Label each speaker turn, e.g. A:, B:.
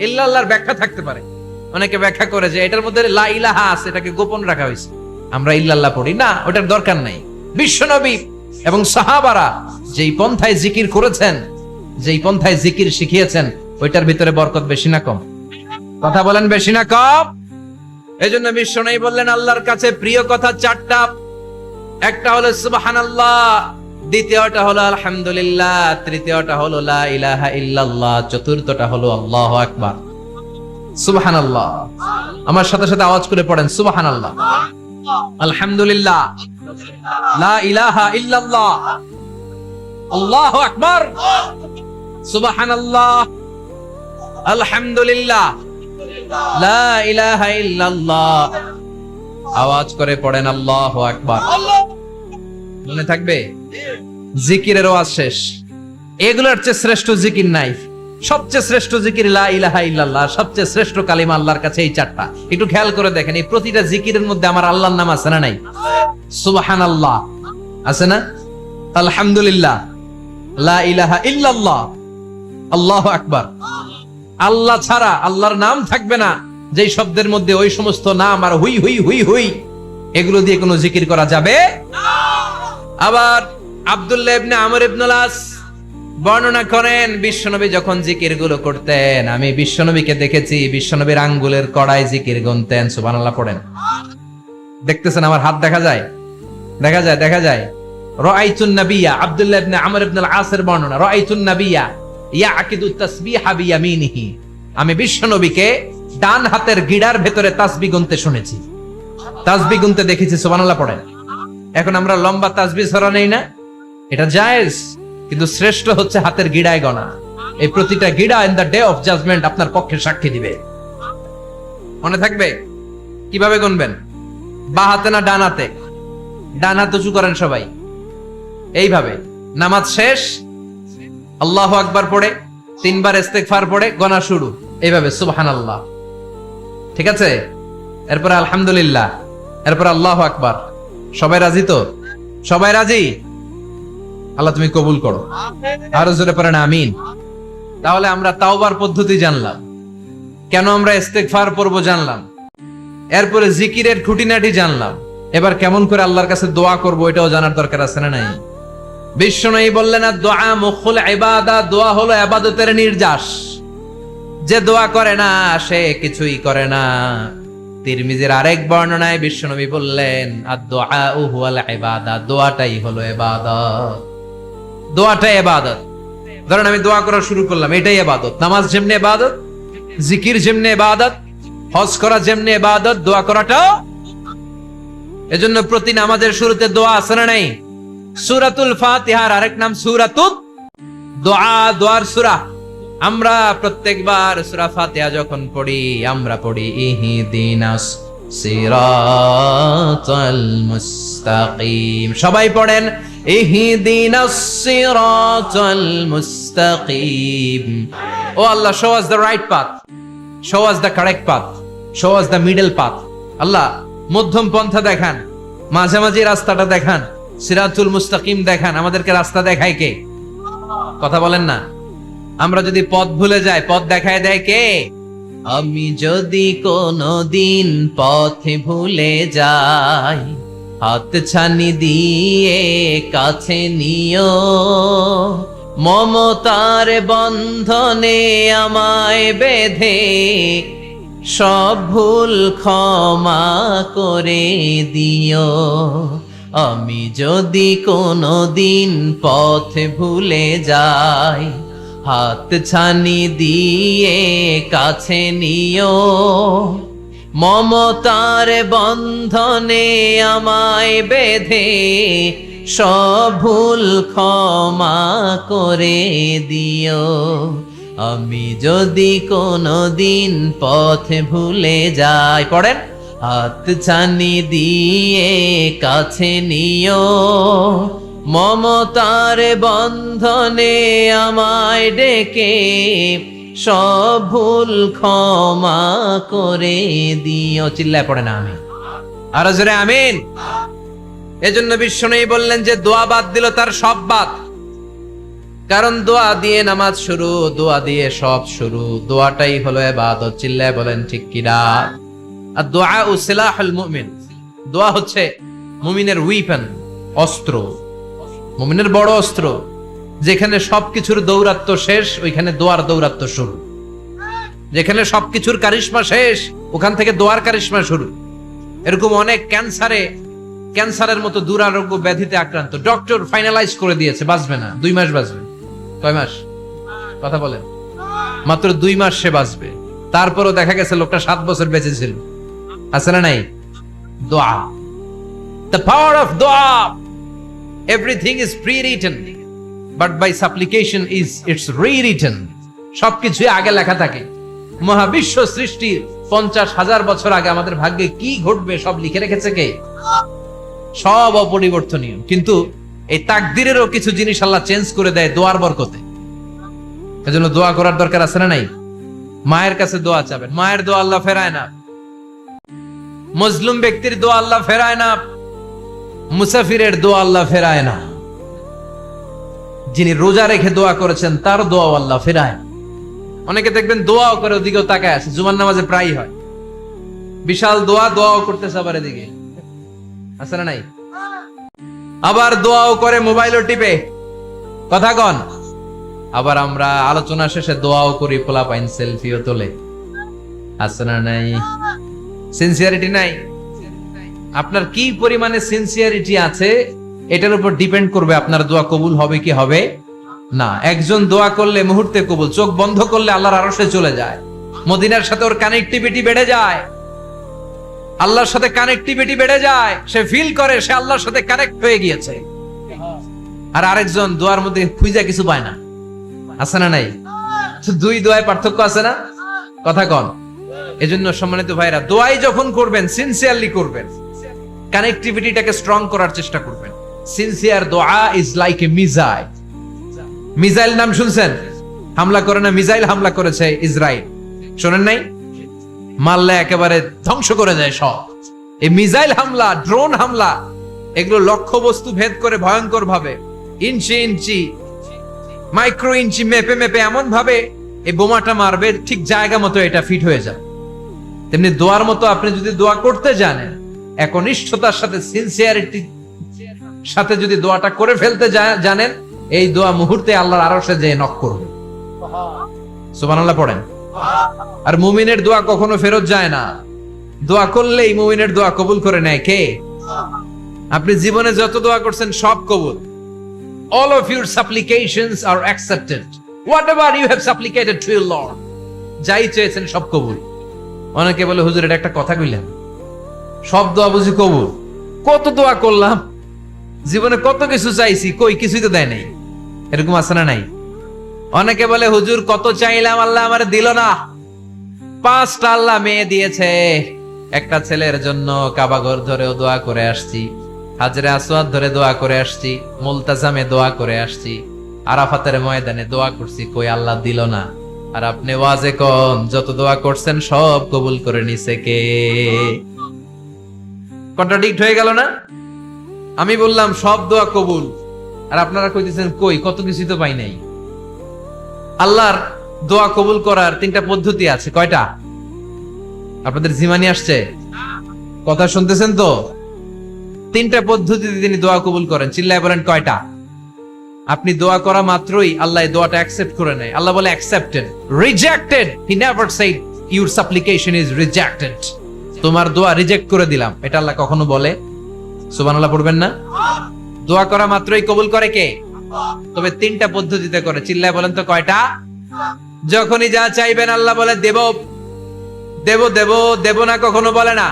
A: ইল্লাল্লাহর ব্যাখ্যা থাকতে পারে। অনেকে ব্যাখ্যা করে যে এটার মধ্যে লা ইলাহা আছে, এটাকে গোপন রাখা হয়েছে, আমরা ইল্লাল্লাহ পড়ি না, ওটার দরকার নাই। বিশ্বনবী এবং সাহাবারা যেই পন্থায় জিকির করেছেন, যেই পন্থায় জিকির শিখিয়েছেন, ওইটার ভিতরে বরকত বেশি না কম? কথা বলেন, বেশি না কম? এজন্য বিশ্বনবী বললেন আল্লাহর কাছে প্রিয় কথা চারটা। একটা হলো সুবহানাল্লাহ, দ্বিতীয়টা হলো আলহামদুলিল্লাহ, তৃতীয়টা হলো লা ইলাহা ইল্লাল্লাহ, চতুর্থটা হলো আল্লাহু আকবার। সুবহানাল্লাহ, আমার সাথে সাথে আওয়াজ করে পড়েন সুবহানাল্লাহ, আলহামদুলিল্লাহ, লা ইলাহা ইল্লাল্লাহ, আল্লাহু আকবার, সুবহানাল্লাহ, আলহামদুলিল্লাহ, লা ইলাহা ইল্লাল্লাহ। আওয়াজ করে পড়েন আল্লাহু আকবার। মনে থাকবে? জিকিরের ওয়াজ শেষ। এগুলোর চেয়ে শ্রেষ্ঠ জিকির নাই। সবচেয়ে শ্রেষ্ঠ জিকির লা ইলাহা ইল্লাল্লাহ, সবচেয়ে শ্রেষ্ঠ কালিমা আল্লাহর কাছে এই চারটা। একটু খেয়াল করে দেখেন, এই প্রতিটা জিকিরের মধ্যে আমার আল্লাহর নাম আছে না নাই? সুবহানাল্লাহ আছে না? আলহামদুলিল্লাহ, লা ইলাহা ইল্লাল্লাহ, আল্লাহু আকবার। আল্লাহ ছাড়া আল্লাহর নাম থাকবে না যেই শব্দের মধ্যে ওই সমস্ত নাম আর হুই হুই হুই হুই, এগুলো দিয়ে কোনো জিকির করা যাবে না। আবার আব্দুল্লাহ ইবনে আমর ইবনুল আস বর্ণনা করেন, বিশ্বনবী যখন জিকির গুলো করতেন, আমি বিশ্বনবীকে দেখেছি বিশ্বনবীর আঙ্গুলের কড়ায় জিকির গুনতেন। সুবহানাল্লাহ পড়েন। দেখতেছেন আমার হাত দেখা যায়? দেখা যায়, দেখা যায়। রাআইতুন নাবিয়্যা, আব্দুল্লাহ ইবনে আমর ইবনুল আসের বর্ণনা, রাআইতুন নাবিয়্যা ইয়াকিদু তাসবিহা বিয়ামিনিহি, আমি বিশ্বনবীকে ডান হাতের গিড়ার ভেতরে তাসবিহ গুনতে শুনেছি, তাসবিহ গুনতে দেখেছি। সুবহানাল্লাহ পড়েন। এখন আমরা লম্বা তাসবিহ ছড়া নেই না, এটা জায়েজ, কিন্তু শ্রেষ্ঠ হচ্ছে হাতের গিড়ায় গণা। এই প্রতিটা গিড়া in the day of judgement আপনার পক্ষে সাক্ষী দিবে। মনে থাকবে? কিভাবে গুনবেন? বা হাতে না ডান হাতে? ডান হাত উঁচু করেন সবাই, এইভাবে। নামাজ শেষ, আল্লাহু আকবার পড়ে 3 বার ইস্তেগফার পড়ে গণা শুরু, এইভাবে সুবহানাল্লাহ। ঠিক আছে? এরপর আলহামদুলিল্লাহ, এরপর আল্লাহু আকবার। সবাই রাজি তো? সবাই রাজি? আল্লাহ তুমি কবুল করো। আরো জোরে পড়েন আমিন। তাহলে আমরা তাওবার পদ্ধতি জানলাম, কেন আমরা ইস্তেগফার পড়বো জানলাম, এরপরে জিকিরের খুঁটিনাটি জানলাম। এবার কেমন করে আল্লাহর কাছে দোয়া করবো এটাও জানার দরকার আছে না নাই? বিশ্বনবী বললেন দোয়া মুখুল ইবাদা, দোয়া হলো ইবাদতের নির্যাস। যে দোয়া করে না সে কিছুই করে না। তিরমিজির আরেক বর্ণনায় বিশ্বনবী বললেন আদ-দুআউ হুয়াল ইবাদা, দোয়াটাই হলো ইবাদত। দোয়াটাই ইবাদত। ধরেন আমি দোয়া করা শুরু করলাম, এটাই ইবাদত। নামাজ যেমনি ইবাদত, জিকির যেমনি ইবাদত, হজ করা যেমনি ইবাদত, দোয়া করাটাও। এজন্য প্রতি নামাজের শুরুতে দোয়া আছে না নাই? সূরাতুল ফাতিহার আরেক নাম সূরাতুদ দোয়া, দোয়ার সূরা। আমরা প্রত্যেকবার সূরা ফাতিহা যখন পড়ি, আমরা পড়ি ইহদিনাস সিরাতাল মুস্তাকিম। সবাই পড়েন ইহদিনাস সিরাতাল মুস্তাকিম। ও আল্লাহ, show us the right path, show us the correct path, show us the middle path. আল্লাহ মধ্যম পন্থা দেখান, মাঝামাঝি রাস্তাটা দেখান, সিরাতুল মুস্তাকিম দেখান। আমাদেরকে রাস্তা দেখায় কে? কথা বলেন না। আমরা যদি পথ ভুলে যাই, পথ দেখায় দেয় কে? আমি যদি কোনদিন পথে ভুলে যাই, হাত ছানি দিয়ে কাছে নিও, মমতার বন্ধনে আমায় বেঁধে সব ভুল ক্ষমা করে দিও। আমি যদি কোনদিন পথে ভুলে যাই, হাত ছানি দিয়ে কাছে নিও, মমতার বন্ধনে আমায় বেঁধে সব ভুল ক্ষমা করে দিও। আমি যদি কোনদিন পথে ভুলে যাই, পড়েন, হাত ছানি দিয়ে কাছে নিও, মমতার বন্ধনে আমায় ডেকে সব ভুল ক্ষমা করে দিও। চিল্লায় পড়ে না আমি, আরো জোরে আমিন। এজন্য বিশ্বনবী বললেন যে দোয়া বাদ দিল তার সব বাদ। কারণ দোয়া দিয়ে নামাজ শুরু, দোয়া দিয়ে সব শুরু, দোয়াটাই হলো ইবাদত। চিল্লায় বলেন ঠিক কিনা? আর দোয়া ও সিলাহুল মুমিন, দোয়া হচ্ছে মুমিনের উইপেন, অস্ত্র, মুমিনের বড় অস্ত্র। যেখানে সবকিছুর দৌরাত্ম্য শেষ, ওইখানে দোয়ার দৌরাত্ম্য শুরু। যেখানে সবকিছুর কারিশমা শেষ, ওখান থেকে দোয়ার কারিশমা শুরু। এরকম অনেক ক্যান্সারের মতো দুরারোগ্য ব্যাধিতে আক্রান্ত, ডক্টর ফাইনালাইজ করে দিয়েছে বাঁচবে না, 2 মাস বাঁচবে। কয় মাস? কথা বলেন। মাত্র 2 মাস সে বাঁচবে। তারপরও দেখা গেছে লোকটা 7 বছর বেঁচে ছিল। আছে না নাই? দোয়া, the power of দোয়া। Everything is pre-written, but by supplication is it's rewritten. সবকিছুই আগে লেখা থাকে। মহাবিশ্ব সৃষ্টির 50,000 বছর আগে আমাদের ভাগ্যে কি ঘটবে সব লিখে রেখেছে কে? সব অপরিবর্তনীয়। কিন্তু এই তাকদিরেরও কিছু জিনিস আল্লাহ চেঞ্জ করে দেয় দোয়ার বরকতে। এজন্য দোয়া করার দরকার আছে না নাই? মায়ের কাছে দোয়া চাবেন, মায়ের দোয়া আল্লাহ ফেরায় না। মজলুম ব্যক্তির দোয়া আল্লাহ ফেরায় না। মুসাফিরের দোয়া আল্লাহ ফেরায় না। যিনি রোজা রেখে দোয়া করেছেন তার দোয়া আল্লাহ ফেরায়। অনেকে দেখবেন দোয়াও করে ওদিকেও তাকায় আছে, জুমার নামাজে প্রায় হয় বিশাল দোয়াও করতেছে, আবার এদিকে আছে না নাই? আবার দোয়াও করে মোবাইলও টিপে, কথা কন। আবার আমরা আলোচনা শেষে দোয়াও করি, পোলাপাইন সেলফিও তোলে, আছে না নাই? সিনসিয়ারিটি নাই। আপনার কি পরিমাণে সিনসিয়ারিটি আছে এটার উপর ডিপেন্ড করবে আপনার দোয়া কবুল হবে কি হবে না। একজন দোয়া করলে মুহূর্তে কবুল, চোখ বন্ধ করলে আল্লাহর আরশে চলে যায়। মদিনার সাথে ওর কানেক্টিভিটি বেড়ে যায়, আল্লাহর সাথে কানেক্টিভিটি বেড়ে যায়। সে ফিল করে সে আল্লাহর সাথে কানেক্ট হয়ে গিয়েছে। আর আরেকজন দোয়ার মধ্যে খুঁজে কিছু পায় না, আছে না নাই? দুই দোয়ায় পার্থক্য আছে না? কথা কন। এজন্য সম্মানিত ভাইরা, দোয়াই যখন করবেন সিনসিয়ারলি করবেন, কানেক্টিভিটিটাকে স্ট্রং করার চেষ্টা করবেন। সিনসিয়ার দোয়া is like a missile. Missile নাম শুনছেন? হামলা করে না, মিসাইল হামলা করেছে ইসরায়েল, শোনেন নাই? মারলে একেবারে ধ্বংস করে যায় সব। এই মিসাইল হামলা, ড্রোন হামলা, এগুলো লক্ষ্য বস্তু ভেদ করে ভয়ঙ্কর ভাবে, ইঞ্চি ইঞ্চি, মাইক্রো ইঞ্চি মেপে মেপে এমন ভাবে এই বোমাটা মারবে ঠিক জায়গা মতো এটা ফিট হয়ে যাবে। তেমনি দোয়ার মতো আপনি যদি দোয়া করতে জানেন, একনিষ্ঠতার সাথে সিনসিয়ারিটি সাথে যদি দোয়াটা করে ফেলতে জানেন, এই দোয়া মুহূর্তে আল্লাহর আরশে যেয়ে নক করবে। সুবহানাল্লাহ পড়েন। আর মুমিনের দোয়া কখনো ফেরত যায় না। দোয়া করলেই মুমিনের দোয়া কবুল করে নেয় কে? আপনি জীবনে যত দোয়া করছেন সব কবুল। All of your supplications are accepted. Whatever you have supplicated to your Lord, যাই চেয়েছেন সব কবুল। অনেকে বলে হুজুর এটা একটা কথা কইলেন, সব দোয়া বুঝি কবুল? কত দোয়া করলাম, জীবনে কত কিছু চাইছি, কই কিছুই তো দেয় নাই। এরকম আছে না নাই? অনেকে বলে হুজুর কত চাইলাম আল্লাহ আমারে দিল না। 5টা আল্লাহ মেয়ে দিয়েছে, একটা ছেলের জন্য কাবাঘর ধরেও দোয়া করে আসছি, হাজরে আসওয়াদ ধরে দোয়া করে আসছি, মুলতাজামে দোয়া করে আসছি, আরাফাতের ময়দানে দোয়া করছি, কই আল্লাহ দিল না। আর আপনি ওয়াজে কোন যত দোয়া করছেন সব কবুল করে নিছে কে? কন্ট্রাডিক্ট হয়ে গেল না? আমি বললাম সব দোয়া কবুল, আর আপনারা কইতেছেন কই কত কিছু তো পাই নাই। আল্লাহর দোয়া কবুল করার 3টা পদ্ধতি আছে। কয়টা? আপনাদের জিমানি আসছে? কথা শুনতেছেন তো? 3টা পদ্ধতিতে তিনি দোয়া কবুল করেন। চিল্লায় বলেন কয়টা? আপনি দোয়া করা মাত্রই আল্লাহ দোয়াটা অ্যাকসেপ্ট করে নেয়। আল্লাহ বলে accepted, rejected he never shed your সাপ্লিকেশন is rejected. তোমার দোয়া রিজেক্ট করে দিলাম, এটা আল্লাহ কখনো বলে? সুবহানাল্লাহ পড়বেন না? দোয়া করা মাত্রই কবুল করে কে? তবে 3টা পদ্ধতিতে করে। চিল্লায় বলেন তো কয়টা? যখনই যা চাইবেন আল্লাহ বলে দেব দেব দেব, দেব না কখনো বলে না।